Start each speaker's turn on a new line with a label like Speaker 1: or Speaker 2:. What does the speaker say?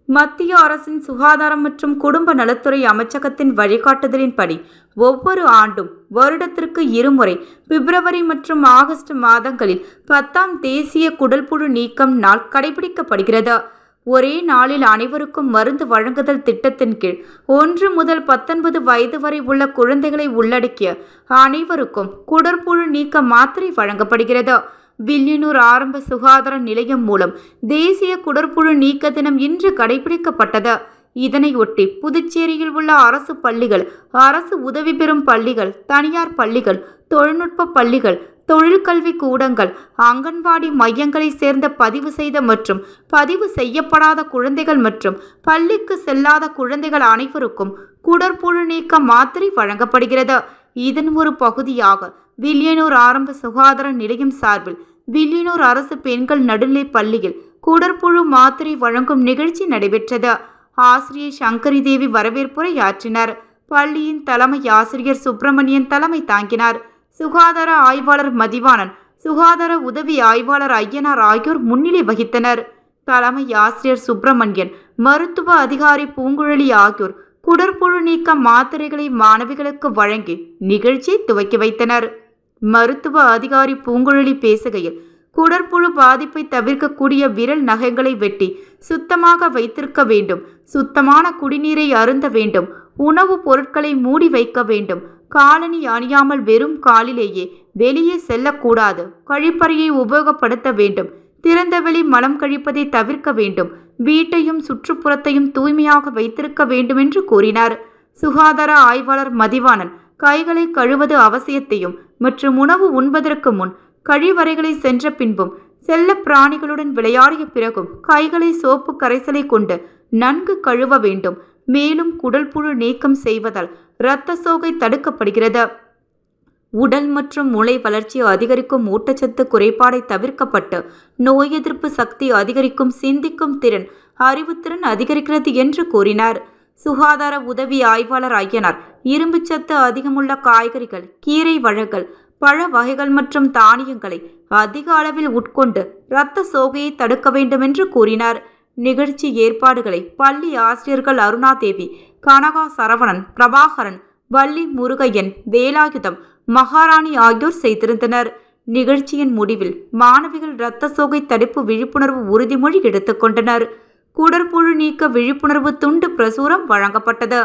Speaker 1: மத்திய அரசின் சுகாதாரம் மற்றும் குடும்ப நலத்துறை அமைச்சகத்தின் வழிகாட்டுதலின்படி ஒவ்வொரு ஆண்டும் வருடத்திற்கு இருமுறை பிப்ரவரி மற்றும் ஆகஸ்ட் மாதங்களில் 10ஆம் தேசிய குடல்புழு நீக்கம் நாள் கடைபிடிக்கப்படுகிறது. ஒரே நாளில் அனைவருக்கும் மருந்து வழங்குதல் திட்டத்தின் கீழ் 1 முதல் 19 வயது வரை உள்ள குழந்தைகளை உள்ளடக்கிய அனைவருக்கும் குடற்புழு நீக்க மாத்திரை வழங்கப்படுகிறது. வில்லியனூர் ஆரம்ப சுகாதார நிலையம் மூலம் தேசிய குடற்புழு நீக்க தினம் இன்று கடைபிடிக்கப்பட்டது. இதனையொட்டி புதுச்சேரியில் உள்ள அரசு பள்ளிகள், அரசு உதவி பெறும் பள்ளிகள், தனியார் பள்ளிகள், தொழில்நுட்ப பள்ளிகள், தொழிற்கல்வி கூடங்கள், அங்கன்வாடி மையங்களை சேர்ந்த பதிவு செய்த மற்றும் பதிவு செய்யப்படாத குழந்தைகள் மற்றும் பள்ளிக்கு செல்லாத குழந்தைகள் அனைவருக்கும் குடற்புழு நீக்க மாத்திரை வழங்கப்படுகிறது. இதன் ஒரு பகுதியாக வில்லியனூர் ஆரம்ப சுகாதார நிலையம் சார்பில் வில்லியனூர் அரசு பெண்கள் நடுநிலைப் பள்ளியில் குடற்புழு மாத்திரை வழங்கும் நிகழ்ச்சி நடைபெற்றது. ஆசிரியை சங்கரி தேவி வரவேற்புரை ஆற்றினார். பள்ளியின் தலைமை ஆசிரியர் சுப்பிரமணியன் தலைமை தாங்கினார். சுகாதார ஆய்வாளர் மதிவாணன், சுகாதார உதவி ஆய்வாளர் ஐயனார் ஆகியோர் முன்னிலை வகித்தனர். தலைமை ஆசிரியர் சுப்பிரமணியன், மருத்துவ அதிகாரி பூங்குழலி ஆகியோர் குடற்புழு நீக்க மாத்திரைகளை மாணவிகளுக்கு வழங்கி நிகழ்ச்சியை துவக்கி வைத்தனர். மருத்துவ அதிகாரி பூங்குழலி பேசுகையில், குடற்புழு பாதிப்பை தவிர்க்கக்கூடிய விரல் நகங்களை வெட்டி சுத்தமாக வைத்திருக்க வேண்டும், சுத்தமான குடிநீரை அருந்த வேண்டும், உணவுப் பொருட்களை மூடி வைக்க வேண்டும், காலணி அணியாமல் வெறும் காலிலேயே வெளியே செல்லக்கூடாது, கழிப்பறையை உபயோகப்படுத்த வேண்டும், திறந்தவெளி மலம் கழிப்பதை தவிர்க்க வேண்டும், வீட்டையும் சுற்றுப்புறத்தையும் தூய்மையாக வைத்திருக்க வேண்டும் என்று கூறினார். சுகாதார ஆய்வாளர் மதிவாணன் கைகளை கழுவது அவசியத்தையும் மற்றும் உணவு உண்பதற்கு முன், கழிவறைகளை சென்ற பின்பும், செல்ல பிராணிகளுடன் விளையாடிய பிறகும் கைகளை சோப்பு கரைசலை கொண்டு நன்கு கழுவ வேண்டும். மேலும் குடல்புழு நீக்கம் செய்வதால் இரத்த சோகை தடுக்கப்படுகிறது. உடல் மற்றும் மூளை வளர்ச்சி அதிகரிக்கும், ஊட்டச்சத்து குறைபாடை தவிர்க்கப்பட்டு நோய் எதிர்ப்பு சக்தி அதிகரிக்கும், சிந்திக்கும் திறன், அறிவுத்திறன் அதிகரிக்கிறது என்று கூறினார். சுகாதார உதவி ஆய்வாளர் ஐயனார், இரும்புச்சத்து அதிகமுள்ள காய்கறிகள், கீரை வகைகள், பழ வகைகள் மற்றும் தானியங்களை அதிக அளவில் உட்கொண்டு இரத்த சோகையை தடுக்க வேண்டும் என்று கூறினார். நிகழ்ச்சி ஏற்பாடுகளை பள்ளி ஆசிரியர்கள் அருணாதேவி, கனகா சரவணன், பிரபாகரன், வள்ளி முருகையன், வேலாயுதம், மகாராணி ஆகியோர் செய்திருந்தனர். நிகழ்ச்சியின் முடிவில் மாணவிகள் இரத்த சோகை தடுப்பு விழிப்புணர்வு உறுதிமொழி எடுத்துக்கொண்டனர். குடற்புழு நீக்க விழிப்புணர்வு துண்டு பிரசுரம் வழங்கப்பட்டது.